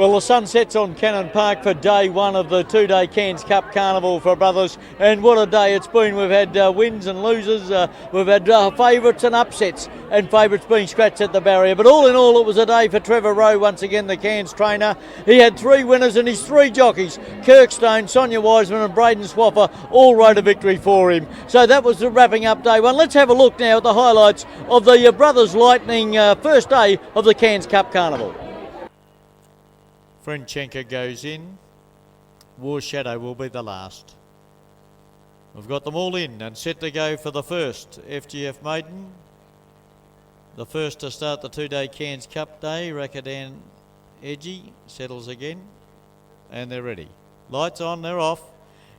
Well, the sun sets on Cannon Park for day one of the two-day Cairns Cup Carnival for brothers, and what a day it's been. We've had wins and losers, we've had favourites and upsets, and favourites being scratched at the barrier. But all in all, it was a day for Trevor Rowe, once again the Cairns trainer. He had three winners, and his three jockeys, Kirkstone, Sonia Wiseman and Braden Swaffer, all rode a victory for him. So that was the wrapping up day one. Let's have a look now at the highlights of the Brothers Lightning first day of the Cairns Cup Carnival. Frenchenka goes in. War Shadow will be the last. We've got them all in and set to go for the first FGF maiden. The first to start the two-day Cairns Cup day. Rakadan Edgy settles again. And they're ready. Lights on, they're off.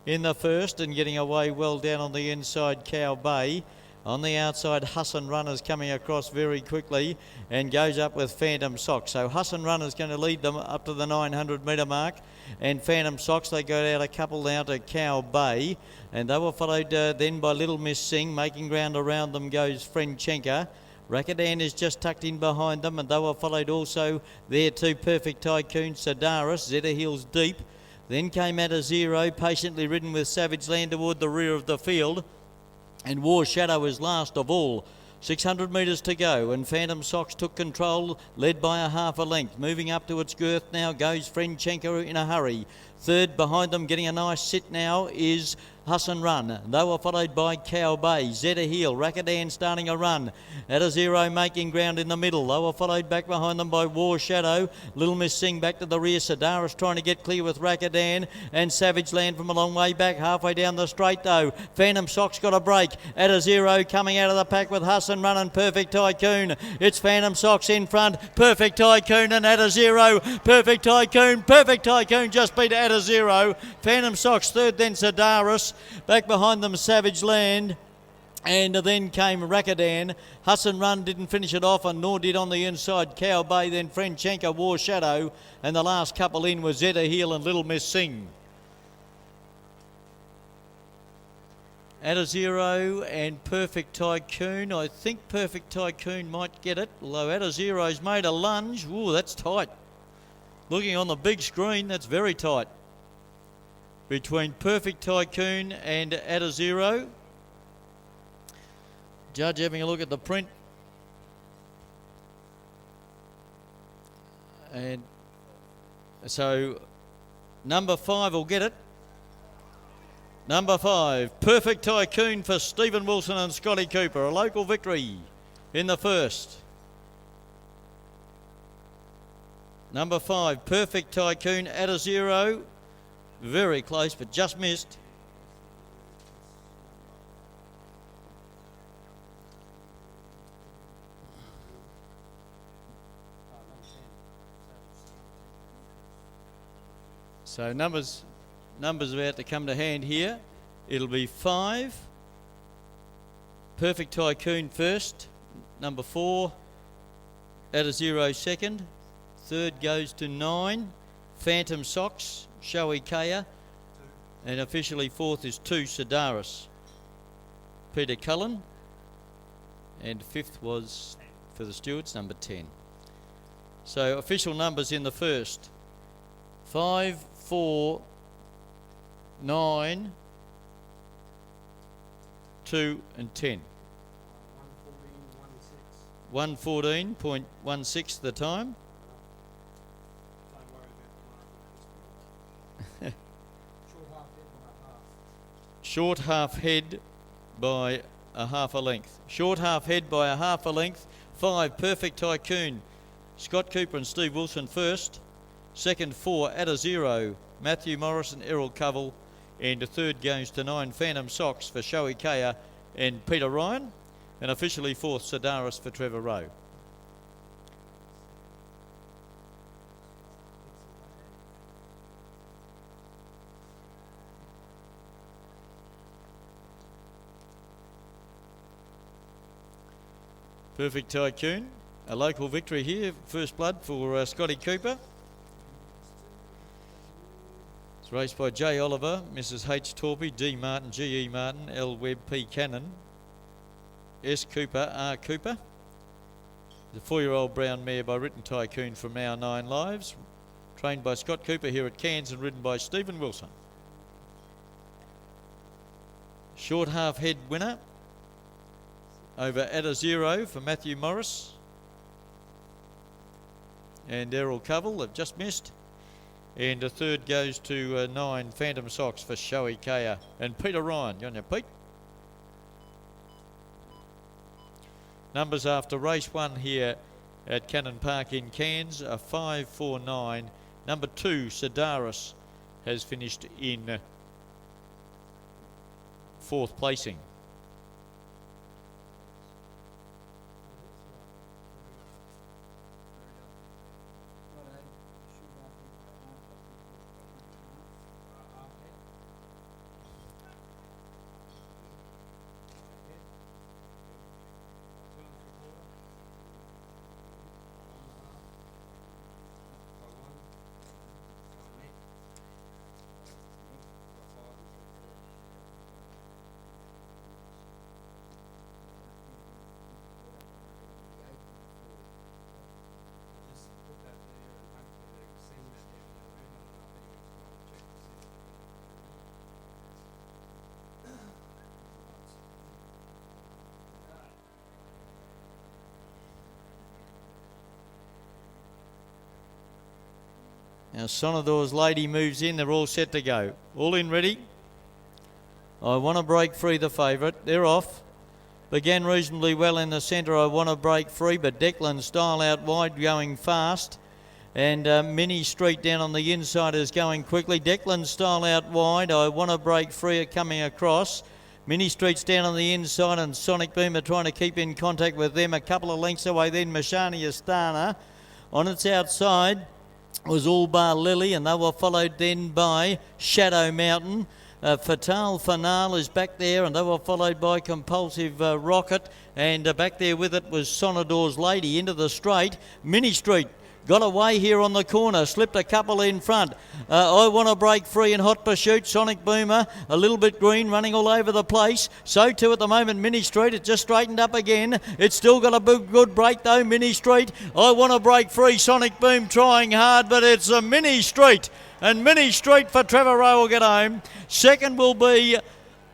In the first and getting away well down on the inside, Cow Bay. On the outside, Husson Runner's coming across very quickly and goes up with Phantom Socks. So Husson Runner's going to lead them up to the 900 metre mark. And Phantom Socks, they go out a couple now to Cow Bay. And they were followed then by Little Miss Sing. Making ground around them goes Frenchenka. Rakadan is just tucked in behind them. And they were followed also there too, Perfect Tycoon, Sedaris, Zeta Hills Deep. Then came at a zero, patiently ridden with Savage Land toward the rear of the field. And War Shadow is last of all. 600 metres to go, and Phantom Socks took control, led by a half a length. Moving up to its girth now goes Frenchenka in a hurry. Third behind them, getting a nice sit now, is Husson Run. They were followed by Cow Bay, Zeta Heel, Rakadan starting a run. At a zero, making ground in the middle. They were followed back behind them by War Shadow. Little Miss Sing back to the rear. Sedaris trying to get clear with Rakadan. And Savage Land from a long way back. Halfway down the straight though. Phantom Socks got a break. At a zero, coming out of the pack with Husson Run and Perfect Tycoon. It's Phantom Socks in front. Perfect Tycoon and at a zero. Perfect Tycoon. Perfect Tycoon just beat at a zero. Phantom Socks third, then Sedaris. Back behind them, Savage Land. And then came Rakadan. Husson Run didn't finish it off, and nor did on the inside Cow Bay, then Frenchenka, War Shadow. And the last couple in was Zeta Heel and Little Miss Sing. At a zero and Perfect Tycoon. I think Perfect Tycoon might get it, although At a Zero's made a lunge. Ooh, that's tight. Looking on the big screen, that's very tight. Between Perfect Tycoon and At a Zero. Judge having a look at the print. And so number 5 will get it. Number 5, Perfect Tycoon for Stephen Wilson and Scotty Cooper. A local victory in the first. Number 5, Perfect Tycoon, At a Zero. Very close, but just missed. So numbers about to come to hand here. It'll be 5. Perfect Tycoon first. Number 4. At a zero second. Third goes to 9. Phantom Socks, Showy Kaya. And officially fourth is 2, Sedaris. Peter Cullen. And fifth was, for the stewards, number 10. So official numbers in the first. 5, 4, 9, 2 and 10. 114.16 the time. Short half head by a half a length. Short half head by a half a length. 5, Perfect Tycoon. Scott Cooper and Steve Wilson first. Second, 4, At a Zero. Matthew Morris and Errol Covell. And the third goes to 9, Phantom Socks for Showy Kaya and Peter Ryan. And officially fourth, Sedaris for Trevor Rowe. Perfect Tycoon, a local victory here, first blood for Scotty Cooper. It's raced by J. Oliver, Mrs. H. Torpy, D. Martin, G. E. Martin, L. Webb, P. Cannon, S. Cooper, R. Cooper. The 4-year-old brown mare by Written Tycoon from Our 9 Lives. trained by Scott Cooper here at Cairns and ridden by Stephen Wilson. Short half head winner over at a 0 for Matthew Morris and Errol Covell have just missed. And a third goes to 9 Phantom Socks for Shoei Kaya and Peter Ryan. You on your Pete? Numbers after race 1 here at Cannon Park in Cairns are 5, 4, 9. Number 2, Sedaris, has finished in 4th placing. Now Sonador's Lady moves in. They're all set to go. All in ready. I Want to Break Free, the favourite. They're off. Began reasonably well in the centre. I Want to Break Free, but Declan Style out wide going fast. And Mini Street down on the inside is going quickly. Declan Style out wide. I Want to Break Free are coming across. Mini Street's down on the inside and Sonic Boom are trying to keep in contact with them. A couple of lengths away then Mashani Astana. On its outside was All Bar Lily, and they were followed then by Shadow Mountain. Fatal Fanal is back there, and they were followed by Compulsive Rocket, and back there with it was Sonador's Lady into the straight. Mini Street got away here on the corner, slipped a couple in front. I Want to Break Free in Hot Pursuit. Sonic Boomer, a little bit green, running all over the place. So too at the moment, Mini Street. It just straightened up again. It's still got a good break though, Mini Street. I Want to Break Free. Sonic Boom trying hard, but it's a Mini Street. And Mini Street for Trevor Rowe will get home. Second will be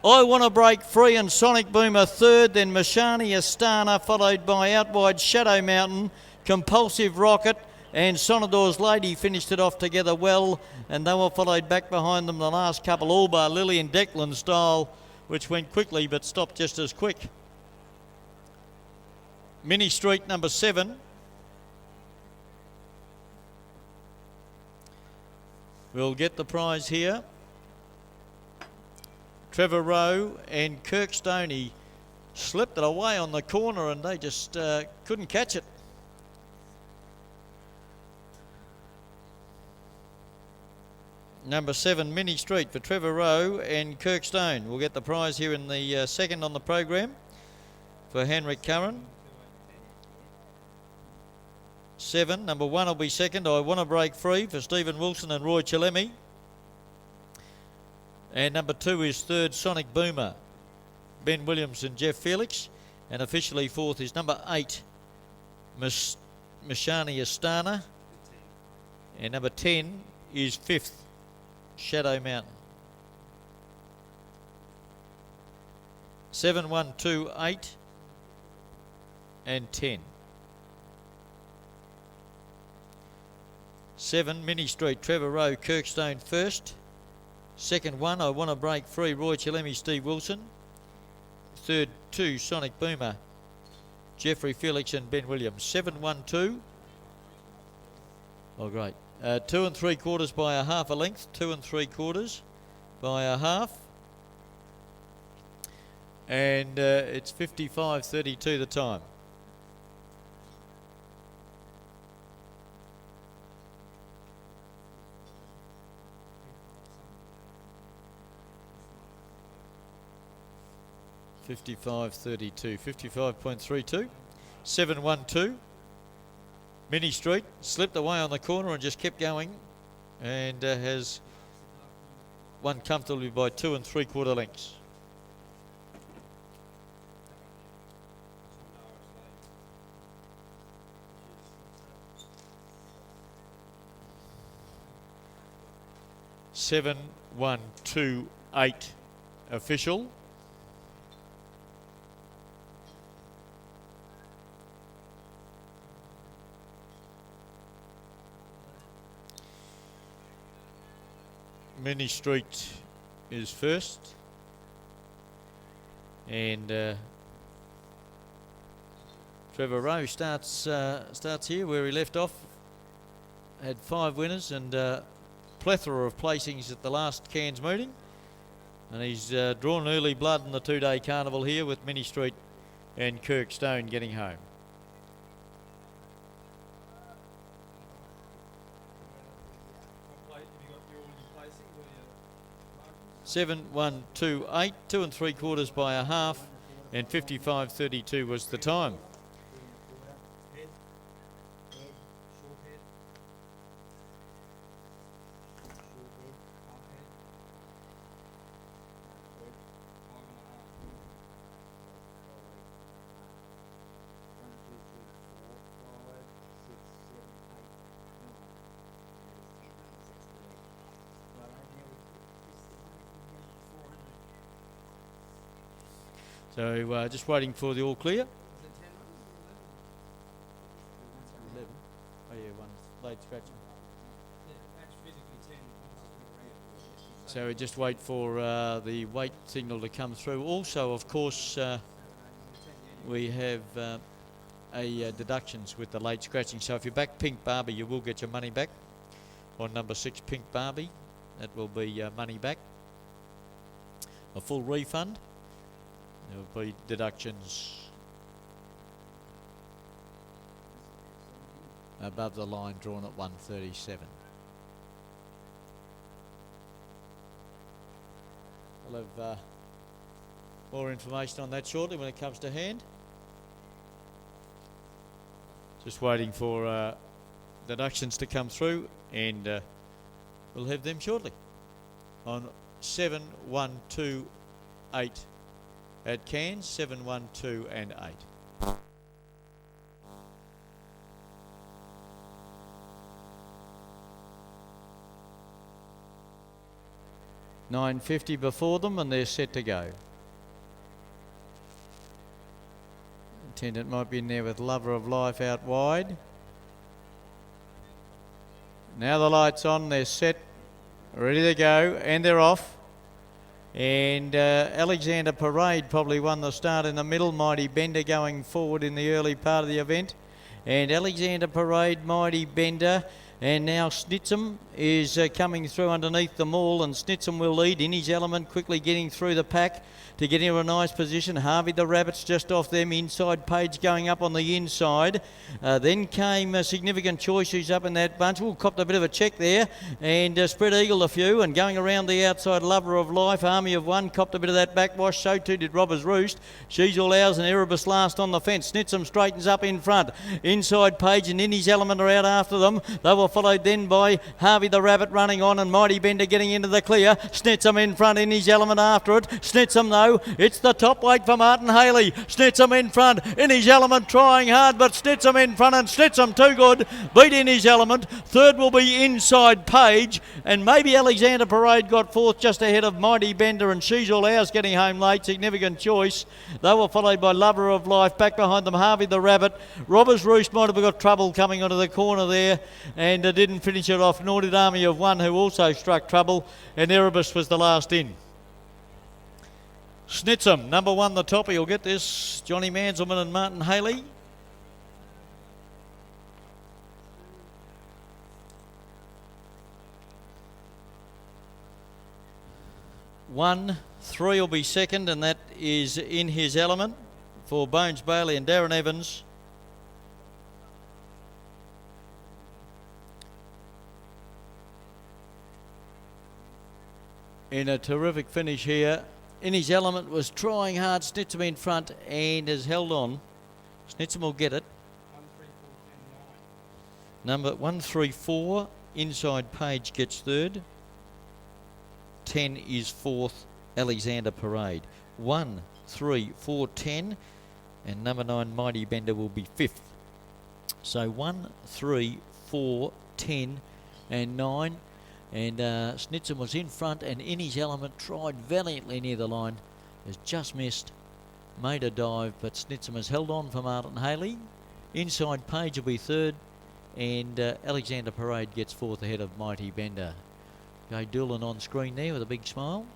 I Want to Break Free and Sonic Boomer third. Then Mashani Astana, followed by out wide Shadow Mountain, Compulsive Rocket, and Sonador's Lady finished it off together well, and they were followed back behind them the last couple, All Bar Lily and Declan Style, which went quickly but stopped just as quick. Mini Street number 7. We'll get the prize here. Trevor Rowe and Kirk Stoney slipped it away on the corner and they just couldn't catch it. Number 7, Mini Street for Trevor Rowe and Kirk Stone. We'll get the prize here in the second on the program for Henrik Curran. 7, number 1 will be second. I Want to Break Free for Stephen Wilson and Roy Chalemi. And number 2 is third, Sonic Boomer, Ben Williams and Jeff Felix. And officially fourth is number 8, Mashani Astana. And number 10 is fifth, Shadow Mountain. 7, 1, 2, 8 and 10. 7, Mini Street, Trevor Rowe, Kirkstone first. Second 1, I Want to Break Free, Roy Chalemi, Steve Wilson. Third 2, Sonic Boomer, Jeffrey Felix and Ben Williams. 7, 1, 2. Oh, great. 2 3/4 by a half a length. 2 3/4 by a half. And it's 55.32 the time. $55.32, 55.32. 7-1-2. Mini Street slipped away on the corner and just kept going, and has won comfortably by 2 3/4 lengths. 7128 official. Mini Street is first, and Trevor Rowe starts here where he left off. Had 5 winners and plethora of placings at the last Cairns meeting, and he's drawn early blood in the 2-day carnival here with Mini Street and Kirkstone getting home. Seven, 1, 2, 8, 2 3/4 by a half, and 55.32 was the time. So just waiting for the all clear. 11. Oh yeah, one late scratching. So we just wait for the wait signal to come through. Also, of course, we have deductions with the late scratching. So if you back Pink Barbie, you will get your money back. On number 6, Pink Barbie, that will be money back. A full refund. There will be deductions above the line drawn at 137. We'll have more information on that shortly when it comes to hand. Just waiting for deductions to come through, and we'll have them shortly on 7, 1, 2, 8 at Cairns, 7, 1, 2 and 8. $9.50 before them, and they're set to go. Attendant might be in there with Lover of Life out wide. Now the light's on, they're set, ready to go, and they're off. And Alexander Parade probably won the start in the middle. Mighty Bender going forward in the early part of the event. And Alexander Parade, Mighty Bender, and now Snitsum is coming through underneath them all, and Snitsum will lead in his element, quickly getting through the pack to get into a nice position. Harvey the Rabbit's just off them, inside Page going up on the inside. Then came Significant Choice, who's up in that bunch. We'll copped a bit of a check there, and Spread Eagle a few, and going around the outside, Lover of Life, Army of One, copped a bit of that backwash. So too did Robber's Roost. She's All Ours and Erebus last on the fence. Snitsum straightens up in front. Inside Page and in his element are out after them. They were followed then by Harvey the Rabbit running on, and Mighty Bender getting into the clear. Snitsum in front in his element after it. Snitsum though, it's the top weight for Martin Haley. Snitsum in front in his element, trying hard, but Snitsum in front, and Snitsum too good, beat in his element. Third will be Inside Page, and maybe Alexander Parade got fourth just ahead of Mighty Bender, and She's All Ours getting home late. Significant Choice. They were followed by Lover of Life. Back behind them, Harvey the Rabbit. Robber's Roost might have got trouble coming onto the corner there, and didn't finish it off, nor did Army of One, who also struck trouble, and Erebus was the last in. Snitsum, number 1, the top. He'll get this. Johnny Manselman and Martin Haley. One, 3 will be second, and that is In His Element for Bones Bailey and Darren Evans. In a terrific finish here. In His Element was trying hard. Snitsum in front and has held on. Snitsum will get it. 1, 3, 4, 10, 9. Number 134, Inside Page gets third. 10 is fourth, Alexander Parade. 1, 3, 4, 10, and number 9, Mighty Bender, will be fifth. So 1, 3, 4, 10, and 9. And Snitson was in front and in his element, tried valiantly near the line, has just missed, made a dive, but Snitson has held on for Martin Haley. Inside Page will be third, and Alexander Parade gets fourth ahead of Mighty Bender. Gai Doolan on screen there with a big smile.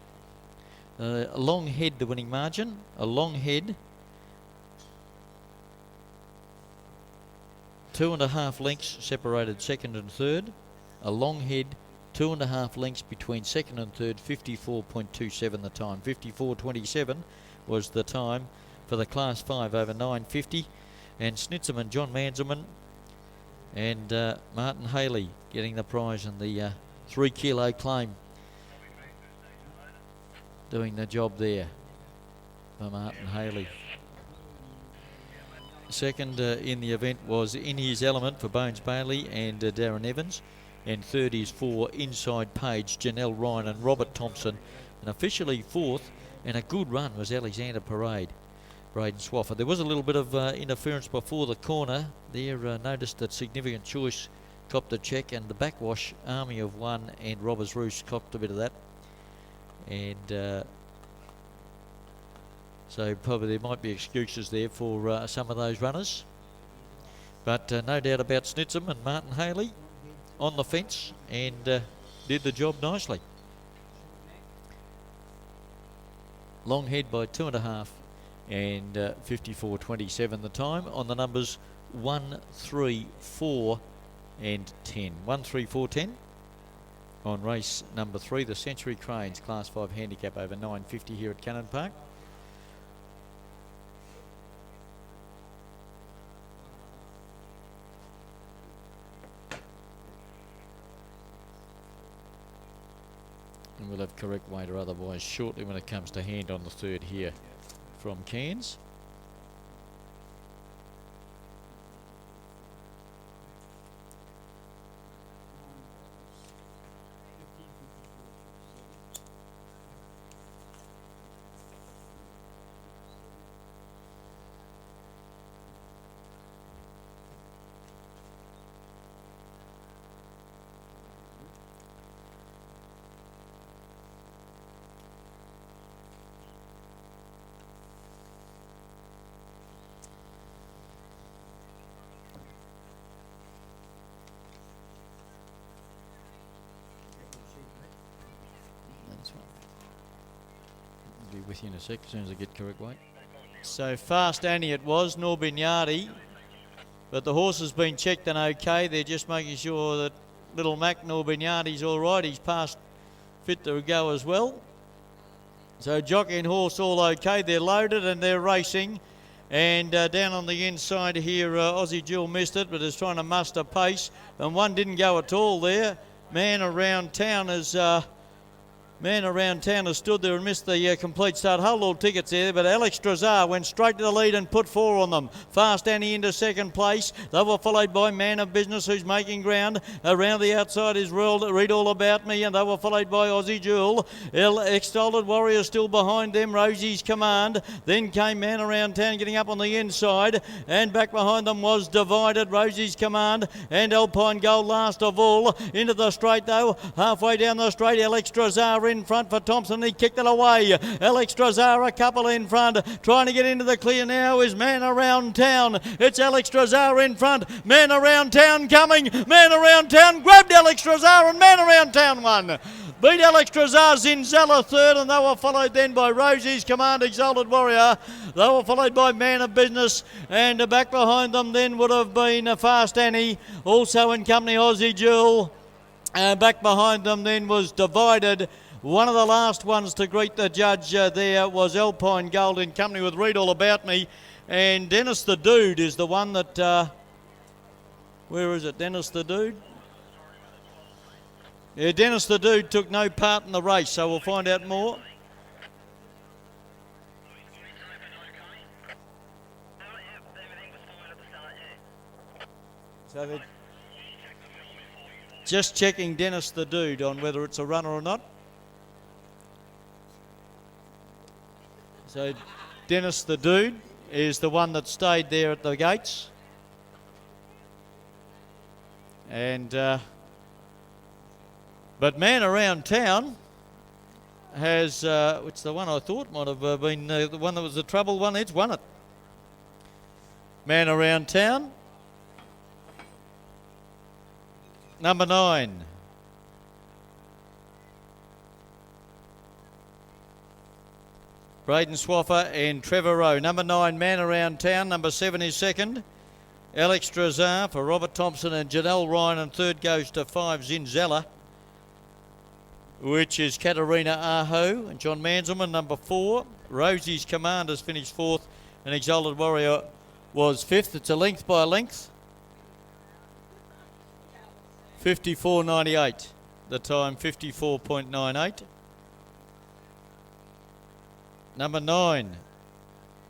A long head the winning margin, a long head. 2.5 lengths separated second and third. A long head, 2.5 lengths between second and third, 54.27 the time. 54.27 was the time for the Class 5 over 950. And Snitzeman, John Manzelman, and Martin Haley getting the prize in the 3 kilo claim. Doing the job there for Martin Haley. Second in the event was In His Element for Bones Bailey and Darren Evans. And third is for Inside Page, Janelle Ryan and Robert Thompson. And officially fourth, and a good run, was Alexander Parade, Braden Swaffer. There was a little bit of interference before the corner there. Noticed that Significant Choice copped a check, and the backwash Army of One and Robbers Roost copped a bit of that. And so probably there might be excuses there for some of those runners. But no doubt about Snitsum and Martin Haley on the fence, and did the job nicely. Long head by 2.5 and 54.27 the time on the numbers 1, 3, 4 and 10. 1, 3, 4, 10 on race number 3, the Century Cranes Class 5 handicap over 950 here at Cannon Park. And we'll have correct weight or otherwise shortly when it comes to hand on the third here from Cairns. Be with you in a sec as soon as I get correct weight. So Fast Annie it was, nor Bignardi, but the horse has been checked and okay. They're just making sure that little Mac nor Bignardi's all right. He's past fit to go as well. So jockey and horse all okay. They're loaded and they're racing. And down on the inside here, Aussie Jewel missed it, but is trying to muster pace. And one didn't go at all there. Man Around Town has stood there and missed the complete start. Hold all tickets there, but Alex Drazar went straight to the lead and put 4 on them. Fast Annie into second place. They were followed by Man of Business, who's making ground. Around the outside is Read All About Me, and they were followed by Aussie Jewel. Exalted Warrior still behind them. Rosie's Command. Then came Man Around Town getting up on the inside, and back behind them was Divided, Rosie's Command, and Alpine Gold last of all. Into the straight though. Halfway down the straight, Alex Drazar in front for Thompson. He kicked it away. Alex Drazar a couple in front. Trying to get into the clear now is Man Around Town. It's Alex Drazar in front. Man Around Town coming. Man Around Town grabbed Alex Drazar, and Man Around Town won. Beat Alex Drazar, Zinzella third, and they were followed then by Rosie's Command, Exalted Warrior. They were followed by Man of Business, and back behind them then would have been Fast Annie, also in company Aussie Jewel. Back behind them then was Divided. One of the last ones to greet the judge there was Alpine Gold in company with Read All About Me. And Dennis the Dude is the one that... where is it, Dennis the Dude? Yeah, Dennis the Dude took no part in the race, so we'll find out more. So they're just checking Dennis the Dude on whether it's a runner or not. So Dennis the Dude is the one that stayed there at the gates. And But Man Around Town has, which the one I thought might have been the one that was the trouble one, it's won it. Man Around Town. Number 9. Braden Swaffer and Trevor Rowe. Number 9, Man Around Town. Number 7 is second. Alex Drazar for Robert Thompson and Janelle Ryan. And third goes to 5, Zinzella, which is Katarina Aho and John Manselman. Number 4, Rosie's Command has finished 4th. And Exalted Warrior was 5th. It's a length by length. 54.98. The time 54.98. Number 9,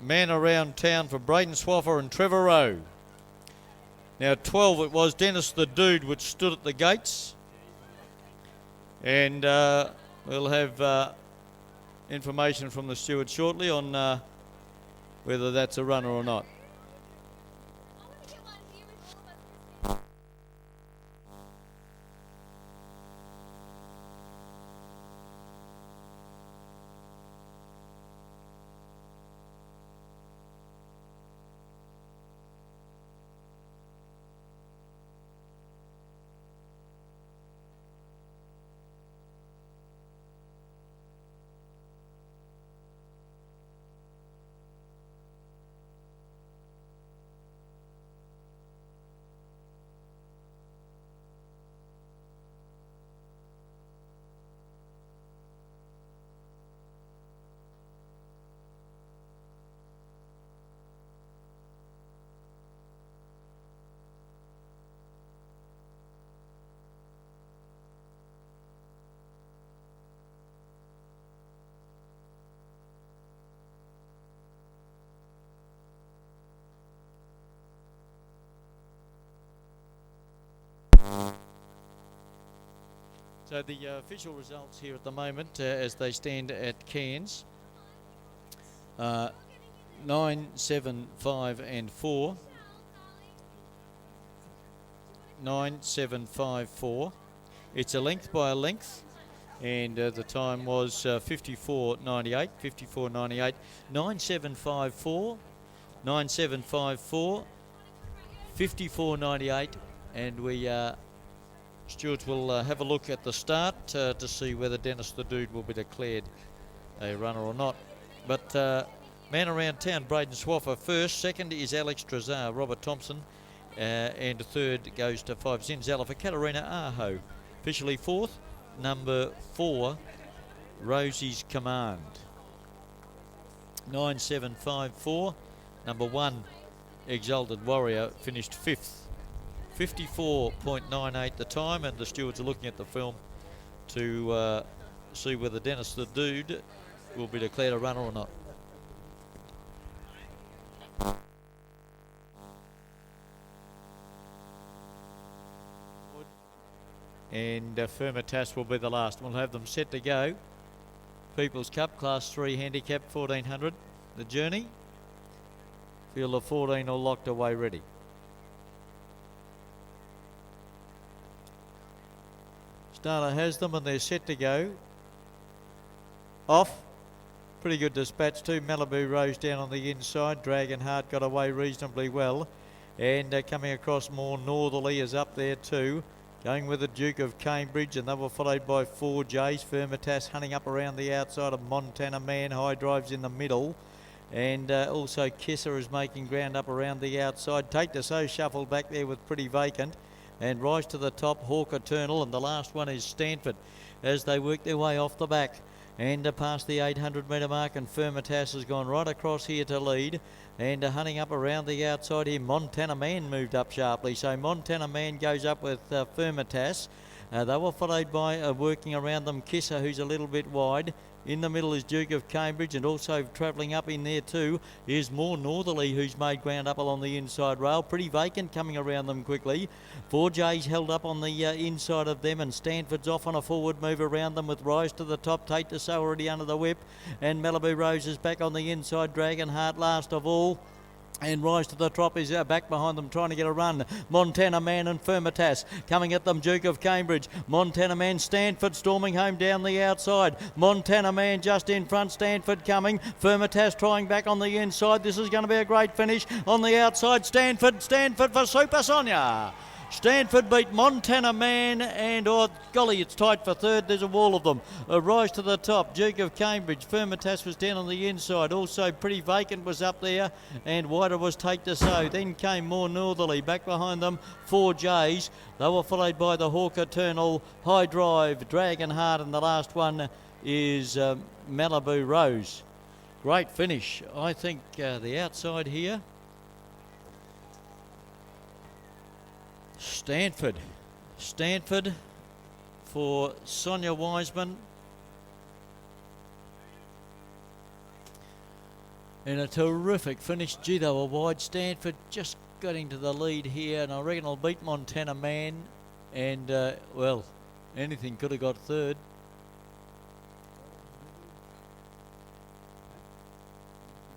Man Around Town for Braden Swaffer and Trevor Rowe. Now 12 it was Dennis the Dude, which stood at the gates. And we'll have information from the steward shortly on whether that's a runner or not. So the official results here at the moment as they stand at Cairns, 9, 7, 5 and 4. 9, 7, 5, 4. It's a length by a length, and the time was 54.98, 54.98, 9, 7, 5, 4, 9, 7, 5, 4, 54.98, and we stewards will have a look at the start to see whether Dennis the Dude will be declared a runner or not. But Man Around Town, Braden Swaffer first. Second is Alex Drazar, Robert Thompson. And third goes to 5, Zinzella for Katarina Aho. Officially 4th, number 4, Rosie's Command. 9754. Number 1, Exalted Warrior, finished 5th. 54.98 the time, and the stewards are looking at the film to see whether Dennis the Dude will be declared a runner or not. And Firmitas will be the last. We'll have them set to go. People's Cup, Class 3 handicap, 1400. The Journey. Field of 14 all locked away ready. Starter has them and they're set to go. Off. Pretty good dispatch too. Malibu Rose down on the inside. Dragonheart got away reasonably well. And coming across more northerly is up there too. Going with the Duke of Cambridge, and they were followed by 4 Jays. Firmitas hunting up around the outside of Montana Man. High Drive's in the middle. And also Kisser is making ground up around the outside. Tate Deso shuffled back there with Pretty Vacant. And rise to the top, Hawk Eternal, and the last one is Stanford as they work their way off the back and past the 800 metre mark, and Firmitas has gone right across here to lead, and hunting up around the outside here, Montana Man moved up sharply, so Montana Man goes up with Firmitas. They were followed by working around them Kisser, who's a little bit wide. In the middle is Duke of Cambridge, and also travelling up in there too is More Northerly, who's made ground up along the inside rail. Pretty Vacant coming around them quickly. 4 J's held up on the inside of them, and Stanford's off on a forward move around them with Rise to the top. Tate Deso already under the whip, and Malibu Rose is back on the inside. Dragonheart last of all. And Rise to the Top is back behind them, trying to get a run. Montana Man and Firmitas coming at them. Duke of Cambridge. Montana Man, Stanford storming home down the outside. Montana Man just in front. Stanford coming. Firmitas trying back on the inside. This is going to be a great finish on the outside. Stanford for Super Sonia. Stanford beat Montana Man, and oh golly, it's tight for third. There's a wall of them. Rise to the Top, Duke of Cambridge. Firmitas was down on the inside. Also Pretty Vacant was up there, and wider was Take to Sow. Then came More Northerly. Back behind them, 4Js. They were followed by the Hawk Eternal, High Drive, Dragon Heart, and the last one is Malibu Rose. Great finish. I think the outside here, Stanford for Sonia Wiseman. And a terrific finish. Gee, they were wide. Stanford just got into the lead here, and I reckon I'll beat Montana Man. And, well, anything could have got third.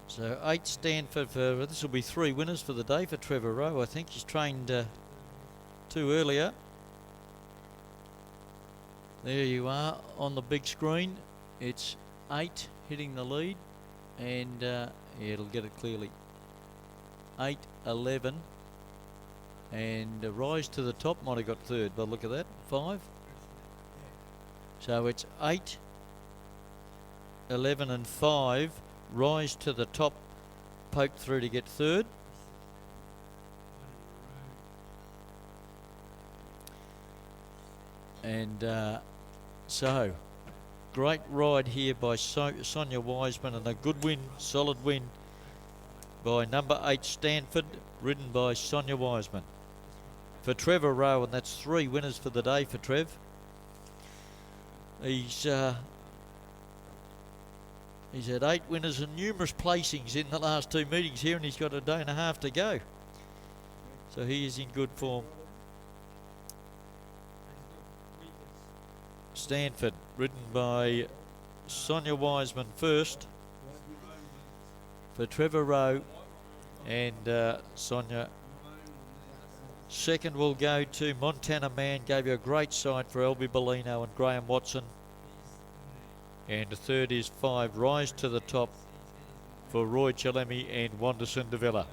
So 8 Stanford for, this will be 3 winners for the day for Trevor Rowe. I think he's trained 2 earlier. There you are on the big screen. It's 8 hitting the lead, and yeah, it'll get it clearly. 8, 11, and Rise to the Top might have got third, but look at that, 5. So it's 8, 11 and 5. Rise to the Top poked through to get third. And so, great ride here by Sonia Wiseman, and a good win, solid win by number 8 Stanford, ridden by Sonia Wiseman. For Trevor Rowe, and that's 3 winners for the day for Trev. He's had 8 winners and numerous placings in the last 2 meetings here, and he's got a day and a half to go. So he is in good form. Stanford, ridden by Sonia Wiseman first for Trevor Rowe, and Sonia. Second will go to Montana Man, gave you a great side for Elby Bellino and Graham Watson. And the third is 5, Rise to the Top for Roy Chalemi and Wanderson Davila.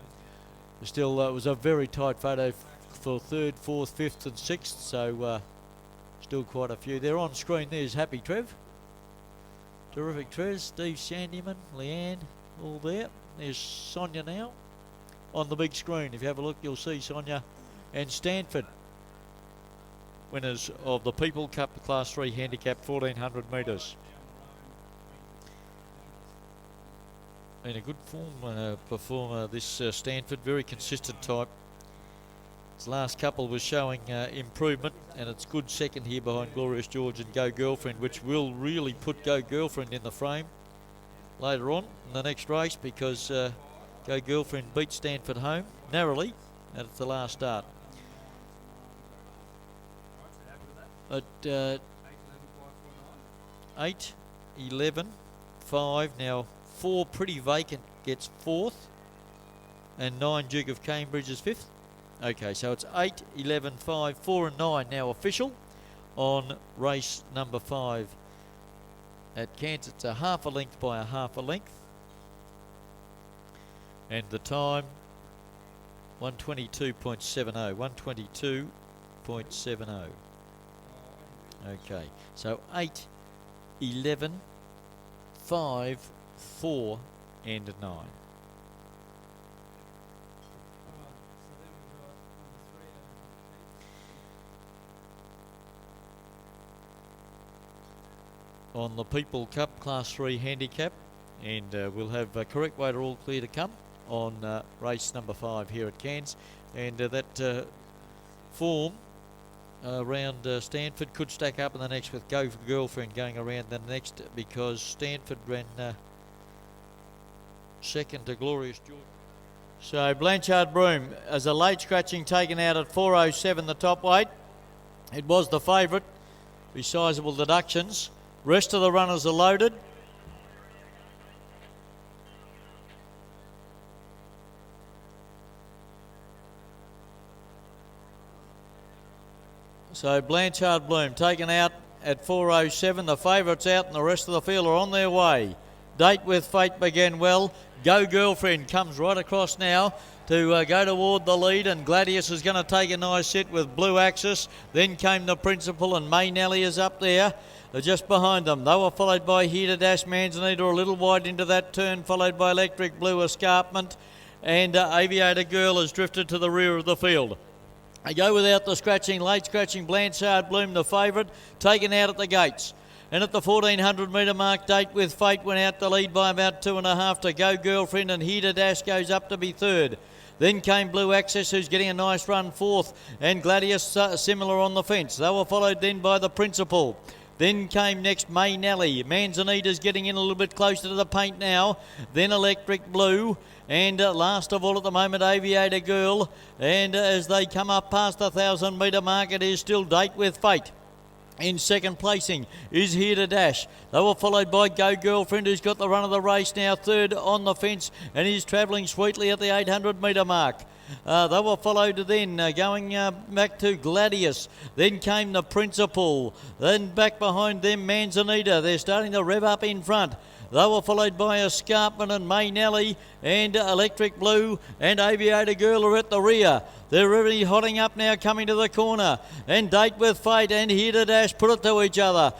Still, it was a very tight photo for 3rd, 4th, 5th and 6th, so still quite a few. They're on screen. There's Happy Trev. Terrific Trev. Steve Sandyman, Leanne, all there. There's Sonia now on the big screen. If you have a look, you'll see Sonia and Stanford, winners of the People Cup Class 3 Handicap 1400 metres. In a good form performer, this Stanford, very consistent type. His last couple was showing improvement, and it's good second here behind Glorious George and Go Girlfriend, which will really put Go Girlfriend in the frame later on in the next race, because Go Girlfriend beat Stanford home narrowly at the last start. At 8, 11, 5, now 4 Pretty Vacant gets 4th, and 9 Duke of Cambridge is 5th. Okay, so it's 8, 11, 5, 4 and 9 now official on race number 5 at Cairns. It's a half a length by a half a length, and the time 122.70. 122.70. Okay, so 8, 11, 5, 4 and 9. On the People Cup Class 3 Handicap, and we'll have correct weight all clear to come on race number 5 here at Cairns, and that form around Stanford could stack up in the next with Go Girlfriend going around the next, because Stanford ran second to Glorious George. So Blanchard Broom as a late scratching taken out at 4.07 the top weight. It was the favourite with sizable deductions. Rest of the runners are loaded. So Blanchard Bloom taken out at 4:07. The favourites out and the rest of the field are on their way. Date with Fate began well. Go Girlfriend comes right across now to go toward the lead, and Gladius is going to take a nice sit with Blue Axis. Then came the Principal, and May Nelly is up there. Just behind them. They were followed by Here to Dash Manzanita a little wide into that turn, followed by Electric Blue Escarpment, and Aviator Girl has drifted to the rear of the field. They go without the scratching, late scratching. Blanchard Bloom, the favourite, taken out at the gates. And at the 1400 metre mark, Date with Fate went out to lead by about 2.5 to Go Girlfriend, and Here to Dash goes up to be third. Then came Blue Access, who's getting a nice run fourth, and Gladius similar on the fence. They were followed then by the Principal. Then came next May Nelly. Manzanita's getting in a little bit closer to the paint now. Then Electric Blue. And last of all at the moment, Aviator Girl. And as they come up past the 1,000 metre mark, it is still Date with Fate. In second placing is Here to Dash. They were followed by Go Girlfriend, who's got the run of the race now, third on the fence, and he's travelling sweetly at the 800 metre mark. They were followed then, going back to Gladius. Then came the Principal. Then back behind them, Manzanita. They're starting to rev up in front. They were followed by Escarpment and May Nelly, and Electric Blue and Aviator Girl are at the rear. They're really hotting up now, coming to the corner. And Date with Fate and Here to Dash put it to each other.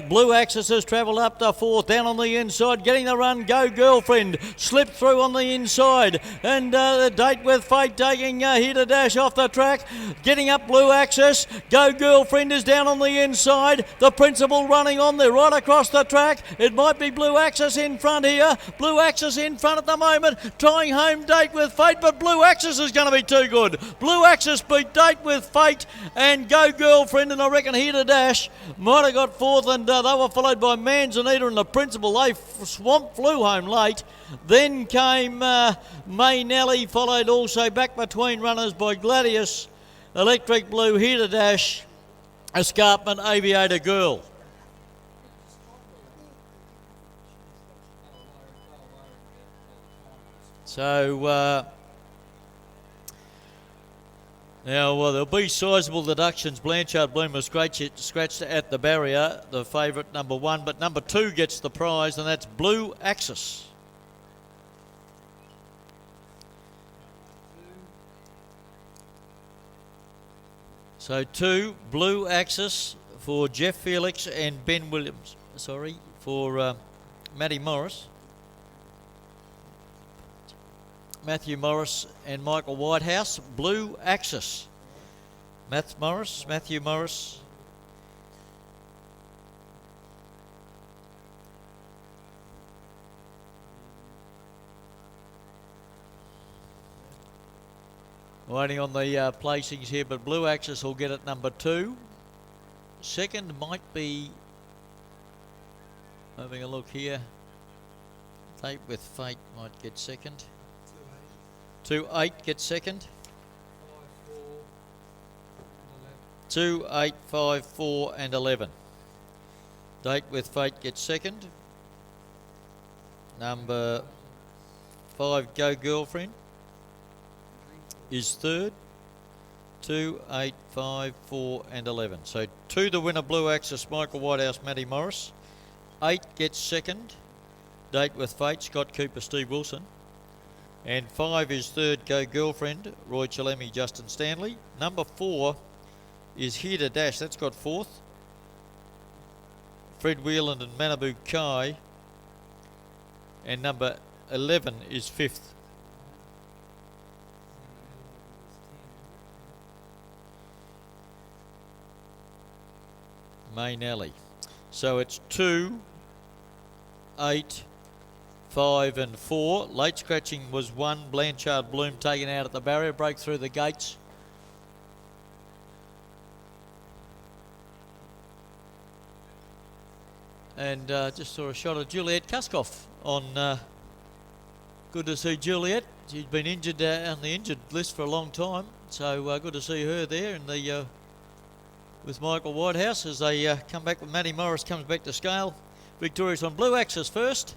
Blue Axis has travelled up to fourth, down on the inside, getting the run. Go Girlfriend slipped through on the inside. And Date with Fate taking Here to Dash off the track. Getting up Blue Axis. Go Girlfriend is down on the inside. The Principal running on there right across the track. It might be Blue Axis in front here. Blue Axis in front at the moment, trying home Date with Fate, but Blue Axis is going to be too good. Blue Axis beat Date with Fate and Go Girlfriend, and I reckon Here to Dash might have got fourth, and they were followed by Manzanita and the Principal. They flew home late. Then came May Nelly, followed also back between runners by Gladius, Electric Blue, Here to Dash, Escarpment, Aviator Girl. So now there'll be sizable deductions. Blanchard Bloom was scratched at the barrier, the favourite number 1, but number 2 gets the prize, and that's Blue Axis. So 2, Blue Axis for Jeff Felix and Ben Williams. Sorry, for Matty Morris. Matthew Morris and Michael Whitehouse. Blue Axis. Matthew Morris. Waiting on the placings here, but Blue Axis will get it number 2. Second might be, having a look here, Date with Fate might get second. 2-8 gets second. 2, 8, 5, 4 and 11. Date with Fate gets second. Number 5, Go Girlfriend, is third. 2, 8, 5, 4 and 11. So 2 the winner, Blue Axis, Michael Whitehouse, Matty Morris. 8 gets second. Date with Fate, Scott Cooper, Steve Wilson. And 5 is third, Go Girlfriend, Roy Chalemi, Justin Stanley. Number 4 is Here to Dash, that's got fourth. Fred Wheeland and Manabu Kai. And number 11 is fifth. May Nelly. So it's 2, 8, 5 and 4. Late scratching was 1. Blanchard Bloom taken out at the barrier, broke through the gates. And just saw a shot of Juliet Kuskoff on. Good to see Juliet. She's been injured on the injured list for a long time, so good to see her there. And the with Michael Whitehouse as they come back with Matty Morris comes back to scale. Victoria's on Blue Axis first.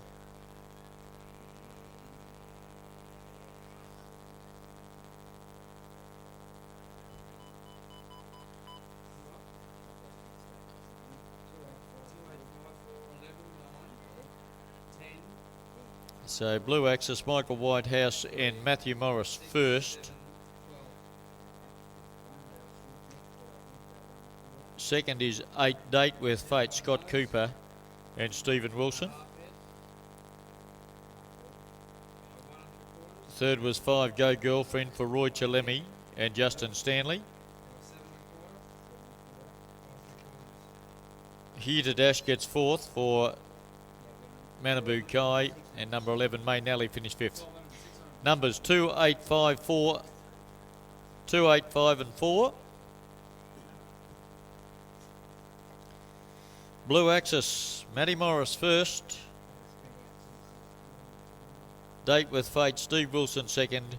So Blue Axis, Michael Whitehouse and Matthew Morris first. Second is 8 Date with Fate, Scott Cooper and Stephen Wilson. Third was 5 Go Girlfriend for Roy Chalemi and Justin Stanley. Here to Dash gets fourth for Manabu Kai, and number 11 May Nally finished fifth. Numbers 2, 8, 5, 4, 2, 8, 5 and 4. Blue Axis, Matty Morris first. Date with Fate, Steve Wilson second.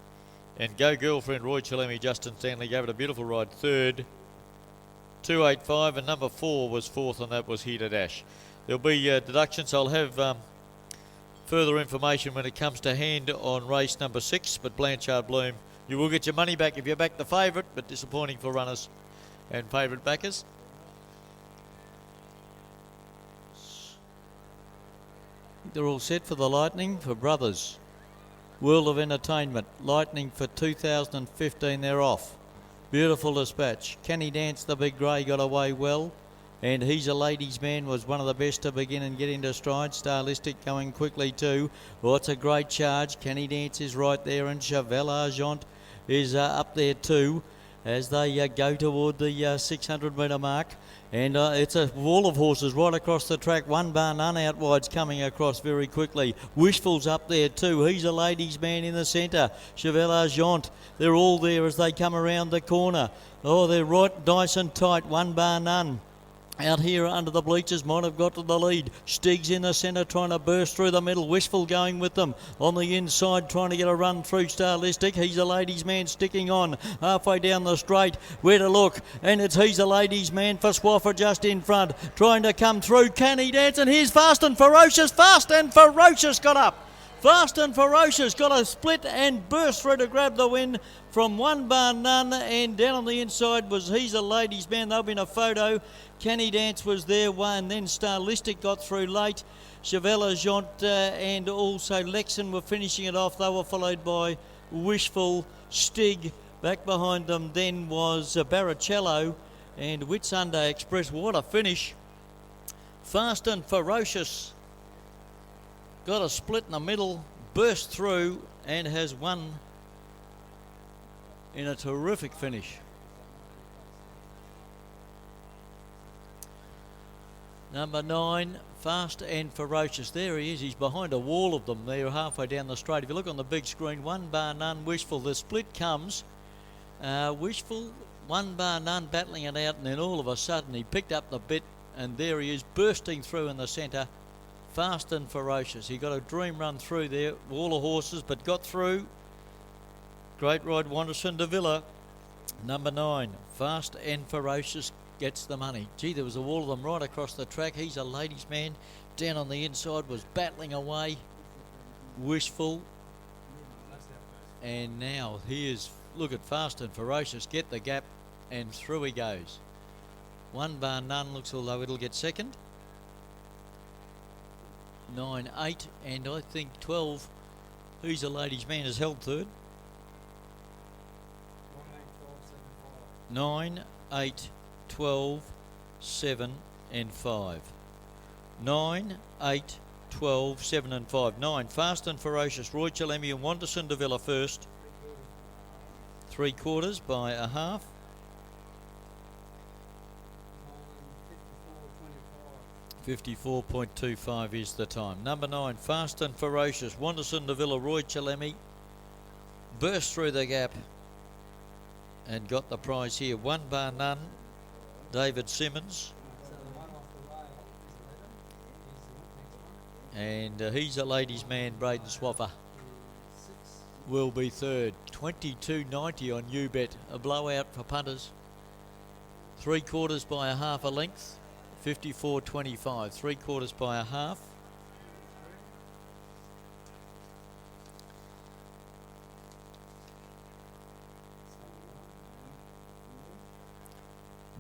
And Go Girlfriend, Roy Chalemi, Justin Stanley gave it a beautiful ride third. 285 and number 4 was fourth, and that was Here to Dash. There'll be deductions. I'll have further information when it comes to hand on race number 6, but Blanchard Bloom, you will get your money back if you back the favourite, but disappointing for runners and favourite backers. They're all set for the Lightning for Brothers. World of Entertainment, Lightning for 2015, they're off. Beautiful Dispatch. Can He Dance, the Big Grey, got away well. And He's a Ladies' Man was one of the best to begin and get into stride. Stylistic going quickly too. Oh, it's a great charge. Can He Dance is right there, and Chevelle Argent is up there too as they go toward the 600 metre mark. And it's a wall of horses right across the track. One Bar None out wide's coming across very quickly. Wishful's up there too. He's a Ladies' Man in the centre. Chevelle Argent, they're all there as they come around the corner. Oh, they're right nice and tight. One Bar None out here under the bleachers might have got to the lead. Stig's in the centre trying to burst through the middle. Wishful going with them on the inside trying to get a run through Stylistic. He's a Ladies' Man sticking on halfway down the straight. Where to look? And it's He's a Ladies' Man for Swaffer just in front trying to come through. Can He Dance? And here's Fast and Ferocious. Fast and Ferocious got up. Fast and Ferocious got a split and burst through to grab the win from One Bar None, and down on the inside was He's a Ladies' Man. They'll be in a photo. Can He Dance was there one, then Stylistic got through late. Chevelle Argent and also Lexon were finishing it off. They were followed by Wishful, Stig. Back behind them then was Baracello and Whitsunday Express. What a finish. Fast and Ferocious got a split in the middle, burst through and has won in a terrific finish. Number 9, Fast and Ferocious. There he is. He's behind a wall of them. They're halfway down the straight. If you look on the big screen, One Bar None, Wishful. The split comes. Wishful, One Bar None battling it out, and then all of a sudden he picked up the bit, and there he is bursting through in the centre. Fast and Ferocious. He got a dream run through there. Wall of horses, but got through. Great ride, Wanderson de Villa. Number 9, Fast and Ferocious gets the money. Gee, there was a wall of them right across the track. He's a Ladies' Man. Down on the inside was battling away. Wishful. And now here's, look at Fast and Ferocious. Get the gap and through he goes. One Bar None looks as though it'll get second. 9, 8 and I think 12. He's a Ladies' Man has held third. 9, 8, 12, 7 and 5. 9, 8, 12, 7 and 5. 9, Fast and Ferocious, Roy Chalemi and Wanderson de Villa first. 3/4 by a half. 54.25 is the time. Number 9, Fast and Ferocious, Wanderson de Villa, Roy Chalemi burst through the gap and got the prize here. One Bar None, David Simmons. And He's a Ladies' Man, Braden Swaffer will be third. 22.90 on UBet, a blowout for punters. 3/4 by a half a length. 54.25, 3/4 by a half.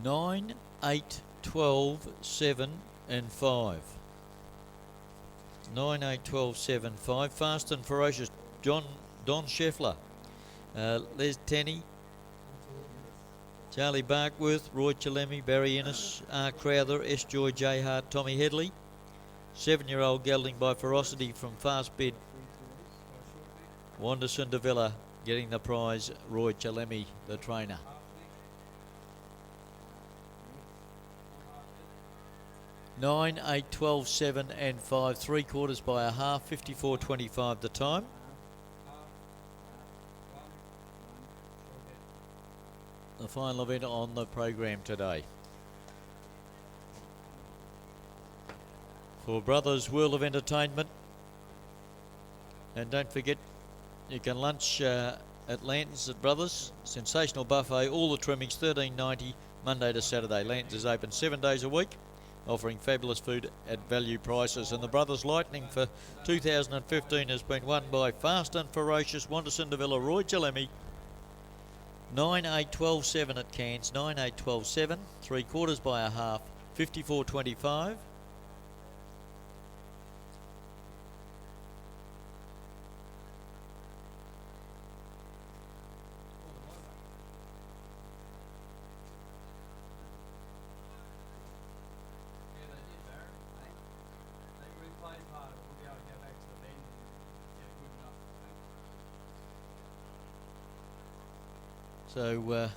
Nine, 8, 12, 7 and 5. 9, 8, 12, 7, 5. Fast and Ferocious, Don Scheffler, Les Tenney, Charlie Barkworth, Roy Chalemi, Barry Innes, R. Crowther, S. Joy, J. Hart, Tommy Headley. 7-year-old gelding by Ferocity from Fast Bid. Wanderson de Villa getting the prize, Roy Chalemi, the trainer. Nine, 8, 12, 7 and 5, 3/4 by a half, 54.25 the time. The final event on the program today. For Brothers World of Entertainment. And don't forget, you can lunch at Lanton's at Brothers. Sensational buffet, all the trimmings, $13.90 Monday to Saturday. Lanton's is open 7 days a week, offering fabulous food at value prices. And the Brothers Lightning for 2015 has been won by Fast and Ferocious, Wanderson de Villa, Roy Chalemi. 9, 8, 12, 7 at Cairns. 9, 8, 12, 7. 3/4 by a half. 54.25. So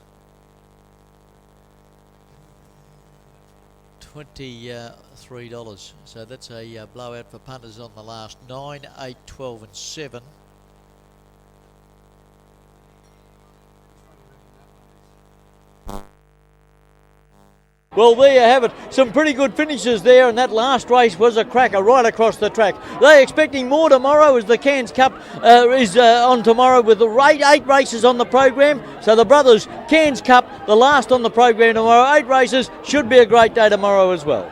$23. So that's a blowout for punters on the last 9, 8, 12 and 7. Well, there you have it. Some pretty good finishes there, and that last race was a cracker right across the track. They're expecting more tomorrow as the Cairns Cup is on tomorrow with the 8 races on the program. So the Brothers Cairns Cup, the last on the program tomorrow, 8 races. Should be a great day tomorrow as well.